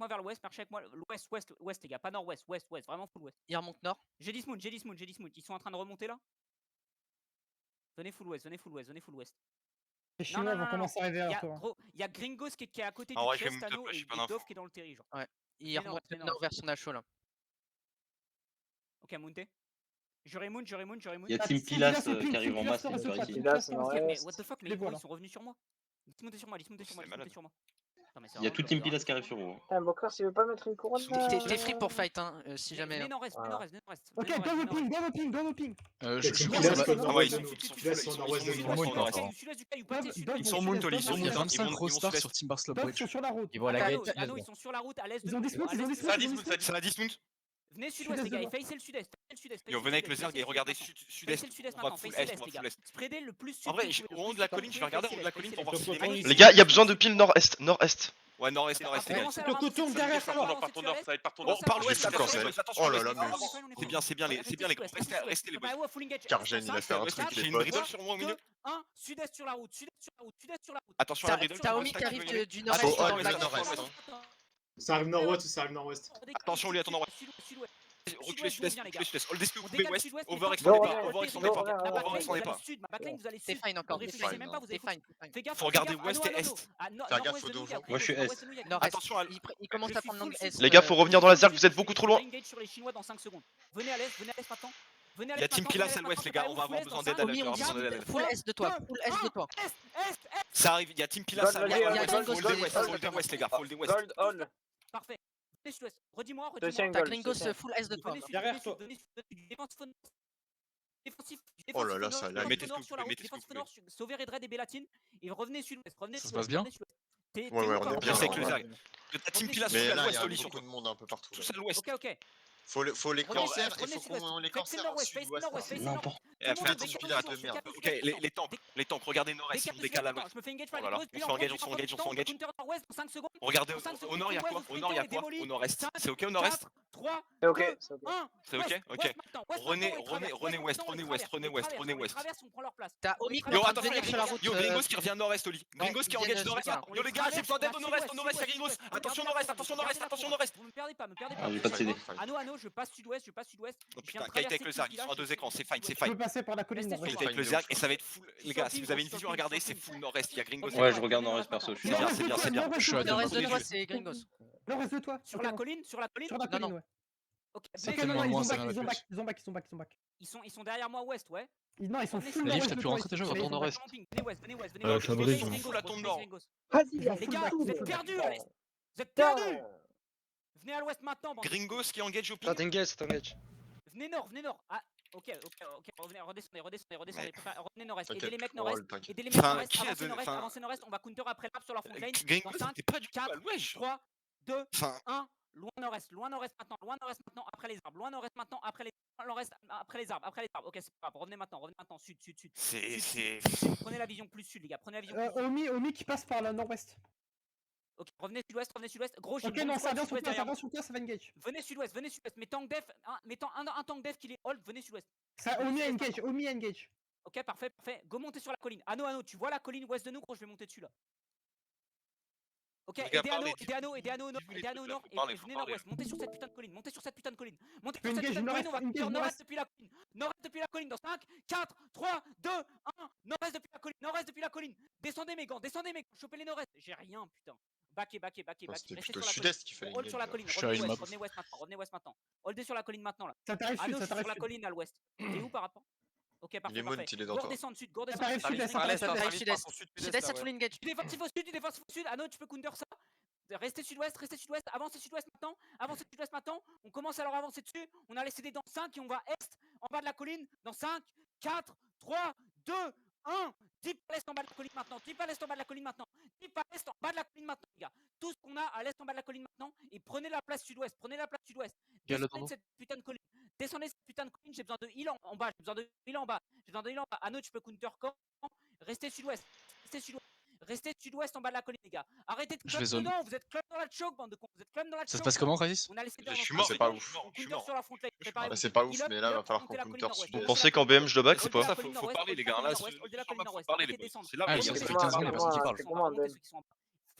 Moi vers l'ouest, marchez avec moi. L'ouest, ouest, les gars, pas nord-ouest, ouest, vraiment full ouest. Il remonte nord. J'ai dit Smoon. Ils sont en train de remonter là. Venez full ouest. Les Chinois vont commencer à arriver vers toi. Il y a Gringos qui est à côté En vrai, du je vais chest, mute Anno, up, je et suis pas d'info. Dove qui est dans le terri, genre. Ouais. Il remonte nord vers son Nacho là. Ok, monté. J'aurais moon. Il y a Team Pilas qui arrive en masse. Mais what the fuck, mais ils sont revenus sur moi. Ils montent sur moi. Il y a tout Team Pilas qui arrive sur vous. Bokar, s'il veut pas mettre une couronne. T'es free pour fight, hein, si jamais. Venez nord-est. Ok, go ping. Je suis Ah ouais, ils sont Ils sont moon, Il y a 25 gros stars sur Team Bar Slow Ils Bridge. sont sur la route. Ils voient la gate. Anno, ils sont sur la route à l'est. Ils ont dismount. Ça a dismount. Venez sud-ouest, les gars, et facez le sud-est. Yo, venez avec le Zerg et regardez sud-est. Sud-est On va maintenant, full facez est, l'est, on les va gars. full est. Spreadez le plus sud. En vrai, au haut de la colline, je vais regarder au haut de la colline pour voir si les mecs. Les gars, il y a besoin de pile nord-est. Nord-est. Ouais, nord-est, les gars. Tourne derrière ça. Par l'ouest, attention. Oh là là, c'est bien les gros. Restez les boys. Cargen, il a fait un truc, J'ai les une potes. bridle sur moi au milieu. 1, sud-est sur la route. Attention à la bridle. T'as Omi qui arrive du Ah, nord-est bon, dans le lac. nord-est. Ça arrive nord-ouest ou ça arrive nord-ouest? Attention, lui, à ton nord-ouest. Reculez sud-est. Hold des scoops, west. Over Non, extendez non, pas. C'est fine encore. Réfléchissez même pas, vous C'est fine. Fais gaffe. Faut regarder ouest et est. Faire gaffe aux donjons. Moi, je suis est. Attention à Il commence à prendre l'angle est. Les gars, faut revenir dans la Zerg, vous êtes beaucoup trop loin. Sur les Chinois dans 5 secondes. Venez à l'est maintenant. Il y a Team Pilas à l'ouest, les gars. On va avoir besoin d'aide à Omi, on l'ouest. full est de toi. Full est de toi. Ça arrive, il y a Team Pilas à Il y a l'ouest. Gringos Hold des west, les gars. Hold des west. Parfait. Venez sud-ouest. Redis-moi. T'as Gringos full est de toi. Derrière toi. Défensif. Oh là là, ça a l'air. Mettez ce sur la route. Défensif nord, sauver Redred et Belatine. Et revenez sud-ouest. Ça se passe bien? Ouais, on est bien. Je sais que le Zerg. T'as Team Pilas Mais sur là, il y l'ouest, a Oli, sur beaucoup de monde un peu partout. tous à l'ouest. Ok. Faut les cancer et Revenez faut qu'on les Facez cancer en nord-ouest, sud-ouest. Et Tout le monde, attention, dès Pilas qu'il y a de merde. Ok, les tanks, regardez nord-est, on décale à l'ouest. Je me fais engage Oh par là là, les on s'engage. Counter nord-ouest dans 5 secondes. Regardez, au nord, il y a quoi? Au nord, il y a quoi? Au nord-est. C'est ok au nord-est? 3, C'est ok. 1. C'est ok? Ok. Renez ouest. Traverse, on prend leur place. T'as Omi qui Yo, est en train de attention, venir sur la route. Yo, Gringos qui revient nord-est, Oli. Gringos qui engage nord-est. Yo, les gars, j'ai besoin d'aide au nord-est, il y a Gringos. Attention nord-est. Vous me perdez pas. Ah, j'ai pas de CD. Anno, je passe sud-ouest. Oh putain, kite avec le Zerg, ils sont à 2 écrans, c'est fine. Je peux passer par la colline. Kite avec le Zerg et ça va être full. Les gars, si vous avez une vision à regarder, c'est full nord-est. Il y a Gringos. Ouais, je regarde nord-est perso. C'est bien. Je suis à Nord-est de deux. toi, c'est Gringos. Nord-est de toi. Sur la colline. Sur la Non, colline, non. ouais. Ok, Ok, tellement non, moins, ils ça ont va back. plus. Ils sont derrière moi ouest, ouais. Non, ils sont full Liv, nord-ouest t'as de pu toi, rentrer déjà, ils- retourne ils- nord-est. Venez ouest. je suis à bridge, Venez moi. full la tombe nord. Vas-y, Les gars, vous êtes perdus. Vous êtes perdus. Venez à l'ouest maintenant, bande. Gringos qui engage au ping. T'engage. Venez nord. Ah, ok. Revenez, redescendez. Revenez nord-est. Aidez les mecs Roll, nord-est. t'inquiète. Aidez les mecs Enfin, nord-est. qui a Avancez donné- nord-est. enfin- Avancez nord-est. On va counter après lap sur leur front line. Gringos, Dans 5, c'était pas du tout 4, à l'ouest. 3, 2, Enfin, 1. Loin nord-est maintenant. Après les arbres. Loin nord-est maintenant. Après les arbres. Ok, c'est pas grave. Revenez maintenant. Sud. c'est. Prenez la vision plus sud, les gars. Omi qui passe par la nord-ouest. Ok, revenez sud-ouest. Gros, j'ai Ok, une non, bombe ça avance sud-ouest sur toi, derrière moi. ça va engage. Venez sud-ouest. Mais tank def, mettant un tank def qui est hold, venez sud-ouest. Ça, Omi engage. Ok, parfait. Go monter sur la colline. Anno, tu vois la colline ouest de nous, gros, je vais monter dessus là. Ok, Les gars, aidez Anno au nord, et parler, venez faut nord-ouest. Montez sur cette putain de colline. Montez sur cette putain de colline, on va nord-est, counter nord-est depuis la colline. Nord-est depuis la colline dans 5, 4, 3, 2, 1. Nord-est depuis la colline. Descendez mes gants. Chopez les nord-est. J'ai rien, putain. Backé. C'était Restez plutôt sur la sud-est qu'il fallait colline. Hold sur la colline. Je suis à une map. Revenez ouest maintenant. Holdez sur la colline maintenant là. Ça t'arrive Anno, sud, je suis sur la colline à l'ouest. T'es où par rapport? Ok, parfait. Il est mount, il est dans toi. Descend sud. Ça t'arrive sud, Ça arrive sud-est. Sud-est, ça full engage. Défensif au sud. Anno, tu peux counter ça. Restez sud-ouest, avancez sud-ouest maintenant, on commence à leur avancer dessus, on a laissé des dans 5 et on va est, en bas de la colline, dans 5, 4, 3, 2, 1, deep à l'est en bas de la colline maintenant, deep à l'est en bas de la colline maintenant, les gars, tout ce qu'on a à l'est en bas de la colline maintenant, et prenez la place sud-ouest, descendez cette putain de colline, j'ai besoin de heal en bas, Anno, tu peux counter quand, restez sud-ouest, en bas de la colline, les gars. Arrêtez de club dedans, vous êtes club dans la choke, bande de cons. Ça se passe comment, Raisis? On a laissé Je suis mort, c'est pas ouf. On counter sur la front line, préparez-vous. C'est pas ouf, mais là, va falloir qu'on counter sud. Vous pensez qu'en BM je le back, c'est pas? Faut parler, les gars. Là, faut parler, les boys. C'est là Ah, où ça il y a fait des 15 secondes, il y a personne qui parle.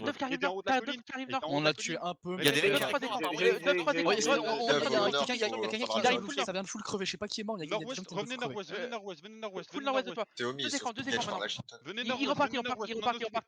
T'as 2 qui arrivent nord, t'as 2 qui arrivent nord. On a tué un peu. Il y a des mais- mecs qui Trois arrivent. défenses. J'ai- Deux, trois j'ai- défenses. Ouais, j'ai- il y a quelqu'un qui faudra arrive, full ça vient de full crever, je sais pas qui est mort, il y a des Nord-ouest, gens qui revenez viennent de nord-ouest, crever. venez nord-ouest, venez nord-ouest, Full venez nord-ouest de nord-ouest. toi. Théomi, Deux écrans il maintenant. marche. Venez Ils nord-ouest, repartent, venez nord-ouest, ils on a repartent, notre ils repartent.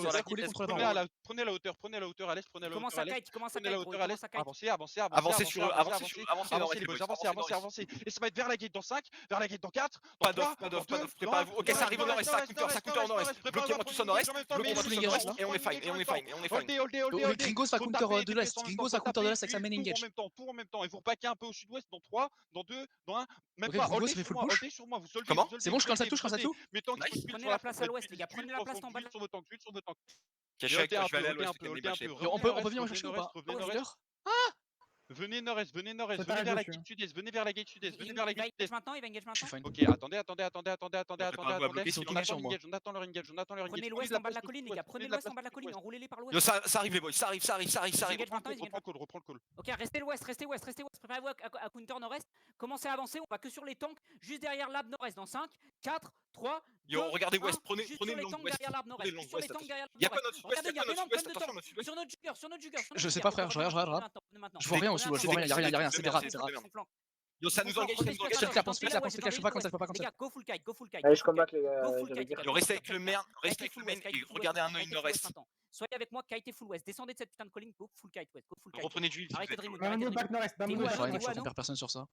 Prenez la hauteur, prenez la hauteur à l'est, prenez la Commence hauteur à à l'est. kite, commence à Prenez la kite, hauteur à l'est. Avancez. Avancez Les boys, avancez. Et ça va être vers la gate dans 5, vers la gate dans 4, Pas d'off, préparez-vous. Ok, ça arrive au nord-est, ça counter en nord-est. Bloquez-moi tous en nord-est, et on est fine. Gringos va counter de l'est. Gringos va counter de l'est avec sa main engage. Tout en même temps. Et vous repackez un peu au sud-ouest dans 3, dans 2, dans 1. Même Ok, pas. Gringos fait full push. Sur moi, vous soldez. Comment? C'est bon, je cancelle tout, je cancelle tout. Prenez la place à l'ouest, les gars, prenez la place en bas. Sur vos tanks, sur vos tanks. Ok, je vais aller à l'ouest. On peut venir me chercher ou pas? Venez nord-est, venez vers la gate sud-est, venez vers la gate sud-est, Il va engage maintenant, il va engage maintenant. Ok, attendez. Ils sont tous sur moi. On attend leur engage. Prenez l'ouest en bas de la colline, les gars, prenez l'ouest en bas de la colline, enroulez-les par l'ouest. Ça arrive les boys, ça arrive. Reprends le call. Ok, restez l'ouest, préparez-vous à counter nord-est, commencez à avancer, on va que sur les tanks, juste derrière l'arbre nord-est, dans 5, 4, 3, Yo, regardez ouest, prenez les le long tanks ouest. derrière l'arbre nord-est, sur les tanks derrière Y'a l'arbre pas notre nord-est. sud-ouest, Regardez, il y a énorme attention de tanks, sur notre jugger. Je sais pas, frère, je regarde. Je vois rien au sud-ouest, je vois rien, y'a rien, c'est des rats. Yo, ça nous engage, ça nous engage. Je peux pas comme ça, je peux pas comme Les ça. gars, go full kite, go full kite. Allez, je combatte les gars. Go full j'avais kite, dit. les gars. Restez avec le main, restez avec le main et regardez un œil nord-est. Soyez avec moi, kite et full west. Descendez de cette putain de colline, go full kite west, go full kite. Reprenez du heal. Arrêtez de remote, Mamono back nord-est, Mamono back Ouais, Ouais, nord-est. je perds personne sur ça.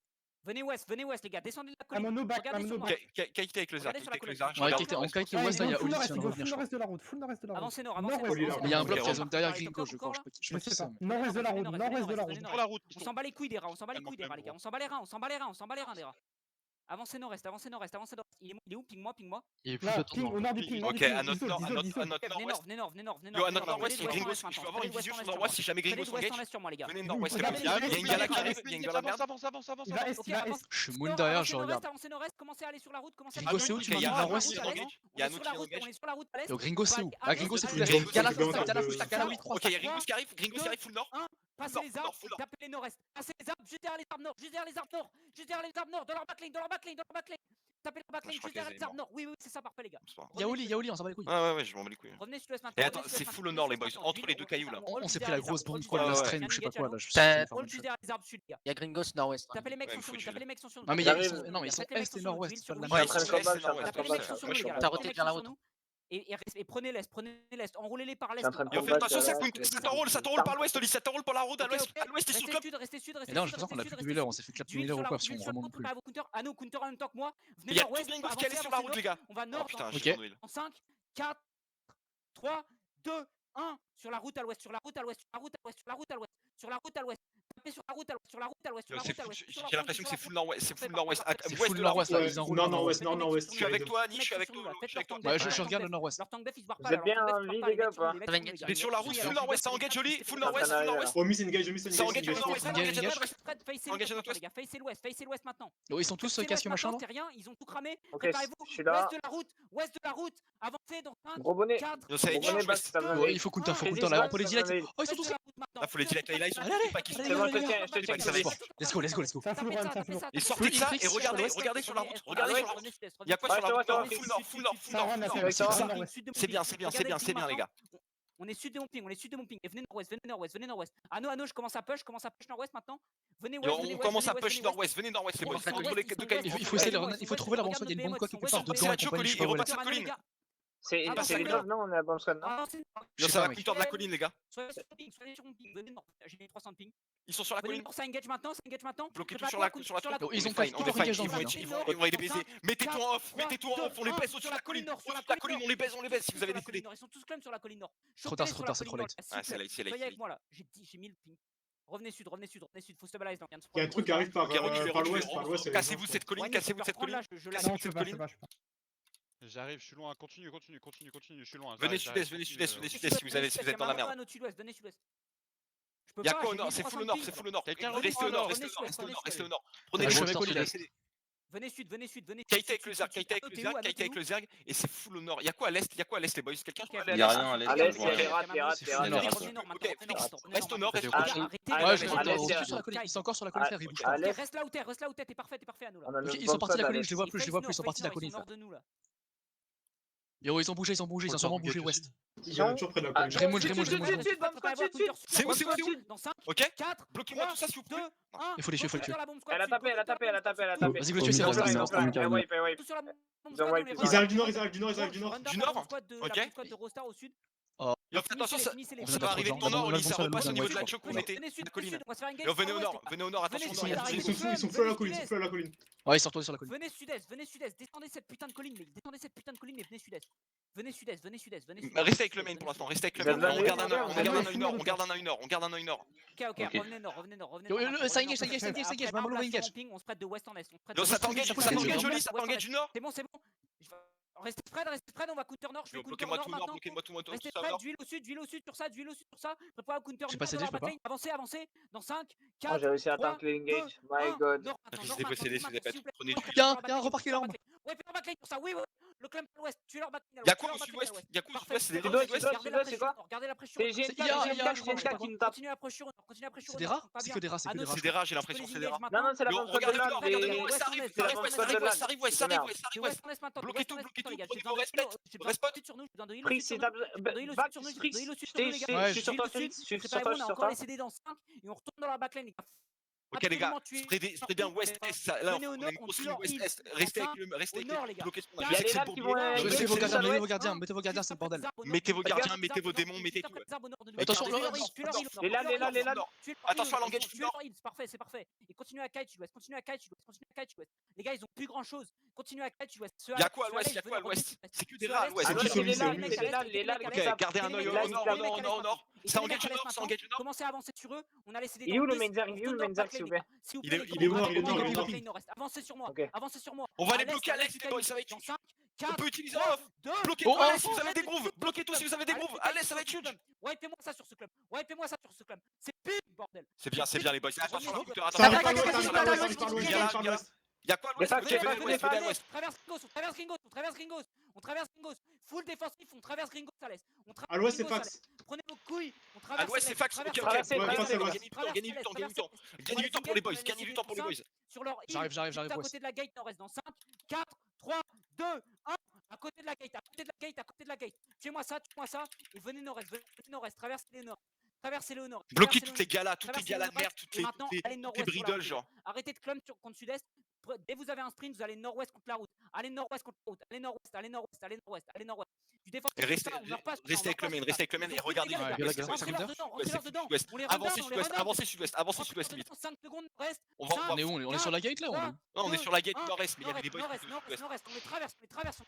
Venez west, les gars, descendez de la colline. Mamono back, Regardez sur Mamono moi. back. Kite avec le Zerg, Regardez sur la avec le colline. Zerg. Ouais, en kite le west, là, il y a Full Oli nord-est, qui il vient go de revenir, full je crois. nord-est de la route, full nord-est de la route. Avancez nord, Nord-ouest. avancez nord. Mais il y a un bloc Ok, qui a zone derrière Encore, Gringo, je crois. encore. Je sais pas qui c'est. Nord-est de la route, nord-est de la route. Sur la route. On s'en bat les couilles des rats, on s'en bat les couilles des rats, les gars. On s'en bat les reins, on s'en bat les reins des rats. Avancez nord-est, avancez nord-est, avancez nord-est. Il est où? Ping-moi. Il est plus Là, de ping, au nord du ping. Ok, à notre nord, à notre Venez nord-ouest. nord. Yo, à notre nord-ouest, il y a Gringos. Je peux avoir une vision sur nord-ouest si jamais Gringos West en engage. est sur moi, les gars. Venez nord-ouest, Regardez, il y a une gala qui arrive, il y a une gala merde. Avance. Il va est, il va est. Je suis moon derrière, je regarde. Avancez nord-est, commencez à aller sur la route, commencez à Gringo, c'est où tu m'as Il dit y a un nord-ouest? autre qui engage. Il y a un autre qui on engage. est sur la route à l'est. Yo, Gringo, c'est où? Ah, Gringo, c'est full Gringo, est. Gala, Gringo, Gala, push, Gala, 8, 3. Ok, il y a Gringos qui arrive full nord. Passez les arbres, tapez les nord-est. Passez les arbres, juste derrière les arbres nord, juste derrière les arbres nord, dans leur backlane. Tapez leur backlane, Je crois juste derrière qu'elle les est arbres nord. Oui, c'est ça, parfait, les gars. Il y a Oli, on s'en bat les couilles. Ouais, je m'en bats les couilles. Revenez sud-ouest maintenant. Et attends, c'est full au nord, les boys, entre les deux cailloux là. On s'est pris la grosse bombe, quoi, Ouais, la ouais. strain ou je sais pas quoi, là. Je suis Roll juste derrière les arbres sud, les gars. Il y a Gringos nord-ouest. Tapez les mecs Ouais, sont il sur faut nous, du tapez les mecs sont sur nous. Non, mais J'arrive. ils sont est et nord-ouest, c'est pas de la Je suis en même train de chose. combattre, je suis en train de Tapez les mecs combattre. sont sur nous, les gars. T'as Tapez les roté mecs vers la sont route. sur nous. Et prenez l'est, enroulez-les par l'est. Je suis en train de Yo, faites combattre. attention, ça t'enroule par l'ouest, Oli, ça t'enroule par la route à l'ouest. À l'ouest, ils sont club. Restez sud. Et là, j'ai l'impression qu'on a plus de healer, on s'est fait clap healer ou quoi, si on remonte plus. À nous, counter en même temps que moi. Il Venez y a deux nord-ouest, Gringos qui allaient sur la route, les gars. on va Oh nord putain, Ok. j'ai pas de en 5, 4, 3, 2, 1. Sur la route à l'ouest. Tapez sur la route à l'ouest. J'ai l'impression que c'est full nord-ouest, c'est full nord-ouest. C'est full nord-ouest, là, ils enroulent. Nord-nord-ouest, nord-nord-ouest. Je suis avec toi, Nick, je suis avec toi. Ouais, je regarde le nord-ouest. Leur tank def, ils se barrent Vous pas. êtes bien en vie, les gars, ou pas? T'es sur la route, full nord-ouest, ça engage Oli, full nord-ouest, full nord-ouest. Oh, miss engage, Ça engage au nord-ouest, ça engage à nord-ouest. Facez l'ouest maintenant. Ils sont tous casque machin, non? C'est rien, ils ont tout cramé. Ok, Préparez-vous. je suis là. West de la route. Avancez dans 5, Gros bonnet. 4, Yo, ça Gros bonnet, back, ça me Ouais, il faut counter, là, on peut les delete. Oh, ils sont tous là. Ah, faut les delete, là, ils sont pas qui sont. C'est bon, je te tiens, je te tiens. Ça va être- Let's go. Ça full run, ça full run. Et sortez de ça et regardez sur la route. Regardez sur la route. Il y a quoi sur la route? Full nord, full nord. Ça run, là, Avec ça, C'est bien, les gars. On est sud de mon ping, Et venez nord-ouest. Anno, je commence à push nord-ouest maintenant. Venez west. On commence à push nord-ouest, venez nord-ouest, les boys. Entre les deux cailloux. Il faut trouver la bonne il y a une bonne quoi quelque part C'est dedans la et compagnie, Chocoli, je sais il pas où elle repasse la colline. C'est Ah, bah, les ça drones, non? On est à la bonne squad, non? Yo, ça va counter de la colline, les gars. Soyez sur mon ping, venez nord. J'ai mis 300 de ping. Ils sont sur la Venez colline. nord, ça engage maintenant. Bloquez tout sur la côte. tour. Ils ont pas pas on tout les engage fight, dans le ils vont les baiser. Mettez-toi en off, on les baisse au-dessus de la colline. Au-dessus de la colline, on les baisse si vous avez des coups. Ils sont tous clams sur la colline nord. Trop tard, c'est trop late. Ah, c'est late, Soyez avec moi là. J'ai mis le ping. Revenez sud. Faut stabiliser dans 15. Il y a un truc qui arrive par l'ouest. Cassez-vous de cette colline, cassez-vous de cette colline. Non, je sais pas. J'arrive, je suis loin, continue, je suis loin. Venez sud-est si vous êtes dans la merde. Venez sud-ouest. Y'a quoi au nord? C'est full au nord. Restez au nord. Prenez Je les suis choses avec Oli, là. Venez sud. Kite avec le Zerg, et c'est full au nord. Y'a quoi à l'est, les boys? Quelqu'un peut aller Il y a rien à l'est. À l'est, je vois il y rien. a des rats. Reste au nord, reste au Ouais, nord. sur la colline, ils sont encore sur la colline, frère, ils bougent pas. À l'est, Reste là où t'es, t'es parfait à nous là. on a Ok, notre ils sont bonne partis de la squad à colline, l'est. je les vois plus, ils sont partis de la colline, frère. Nord de nous là. Yo, ils ont bougé, ils ont sûrement bougé ouest. Ils ont toujours près de la Ah, colline. Je remonte. C'est où? Dans 5, Ok? 4, Bloquez-moi tout ça s'il vous plaît. 2, 1. Il faut les tuer. Elle a tapé. Vas-y, le tuer, c'est Ils reste. ont wipe. Ils ont wipe. Ils arrivent du nord. Du nord? Ok. De Rostar au sud. Yo, faites attention, ça On va arriver de ton nord, Oli, ça repasse au niveau de la choc où on était. Venez sud, La colline. on va se faire engage. Yo, venez au nord, attention. Venez au nord. sud. Ils sont full à la colline. Ouais, ils sont retournés sur la colline. Venez sud-est, descendez cette putain de colline, mais venez sud-est. Venez sud-est. Restez avec le main pour l'instant, restez avec le main. On garde un œil nord. Ok, revenez nord. Yo, ça engage, Mamolo engage. On se prête de ouest en est. Yo, ça t'engage Oli, ça t'engage du nord. C'est bon. Restez près, on va counter nord. Je vais counter Bloquez-moi nord tout nord, maintenant. bloquez-moi tout Restez ça près, nord. d'huile au sud sur ça. Préparez à counter J'ai nord pas de cédé, leur je peux pas. backline. Avancez. Dans 5, Oh, 4, j'ai réussi à tank l'engage. My god. Restez dépossédés, s'il vous plaît. Prenez du Y'a un reparqué l'arme. Ouais, fais leur backline pour ça. Oui. Le clamp à l'ouest. Tuez leur backline. Y'a quoi au sud-ouest? C'est des Sud-ouest, sud-ouest. c'est quoi? Gardez la pression. C'est GNK qui nous tape. Continuez à pression. C'est des rats? C'est que des rats, C'est des rats, j'ai l'impression que c'est des rats. Non, c'est la bonne squad de là. Regardez-moi, ça arrive, Bloquez tout, prenez vos respect. sur nous, je donne de heal Free, au c'est sud back, sur nous, Free. je suis sur nous, les gars. Je suis sur toi, je suis sur toi, On a encore les CD dans 5 et on retourne dans la backline, les gars. Ok les gars, absolument tuer. spreadez bien ouest-est, là on Venez au a nord, une on consigne tue leur ouest-est, île. restez Enfin, avec au nord, les gars. bloquez ce qu'on a. Il y a Je sais que les c'est lads le qui bourbier. vont, Je sais Mettez que vos c'est gardiens, le mettez bourbier. vos gardiens, c'est le bordel. Mettez vos gardiens, mettez vos démons, mettez tout. Attention, Les lads, Attention à l'engage du nord. C'est parfait, c'est parfait. Et continuez à kite sud-ouest, continuez à kite sud-ouest, continuez à kite sud-ouest. Les gars, ils ont plus grand chose. Continuez à kite sud-ouest. Y'a quoi à l'ouest? Y'a quoi à l'ouest? C'est que des rats à l'ouest. À l'ouest, c'est les lads, Ok, gardez un œil au nord. Ça engage au nord, ça engage au nord. Commencez à avancer sur eux. On a laissé des Il est où le dents Menzer? Il est où le Menzer, s'il vous plaît? Il est mort, il est mort. Avancez sur moi. Ok. Avancez sur moi. On va les bloquer à l'est, les boys, ça va être dans huge. 5, On 4, peut utiliser off. 2, Bloquez Oh, tout à oh, l'est si vous avez des grooves. Bloquez tout si vous avez des grooves. Allez, ça va être huge. Wipez-moi ça sur ce club. Wipez-moi ça sur ce club. C'est pire, bordel. C'est bien les boys. Attention à la counter, Ça arrive attention. par l'ouest, Y'a quoi à l'ouest? Les Venez à l'ouest, venez à l'ouest. On traverse Gringos. Full défensif, on traverse Gringos à l'est. À l'ouest, c'est fax. Prenez vos couilles. On À traverse. l'ouest, c'est fax. Ok, traversez, ok. traversez, Gagnez du temps. Gagnez du temps pour les boys. Gagnez du temps pour les boys. Sur leur île. J'arrive, juste à côté de la gate nord-est dans 5, 4, 3, 2, 1. À côté de la gate. Tuez-moi ça. Et venez nord-est. Traversez-le au nord. Bloquez toutes les galas de merde, toutes les bridles, genre. Arrêtez de clump contre sud-est. Dès que vous avez un sprint, vous allez nord-ouest contre la route. Allez nord-ouest. Du défense. Et restez avec le main, et regardez. Avancez sud-ouest, vite. 5 secondes, reste. On est sur la gate là ou Non, on est sur la gate nord-est, mais il y avait des boys. Nord-est. On les traverse.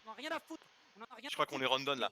On n'a rien à foutre. Je crois qu'on est random là.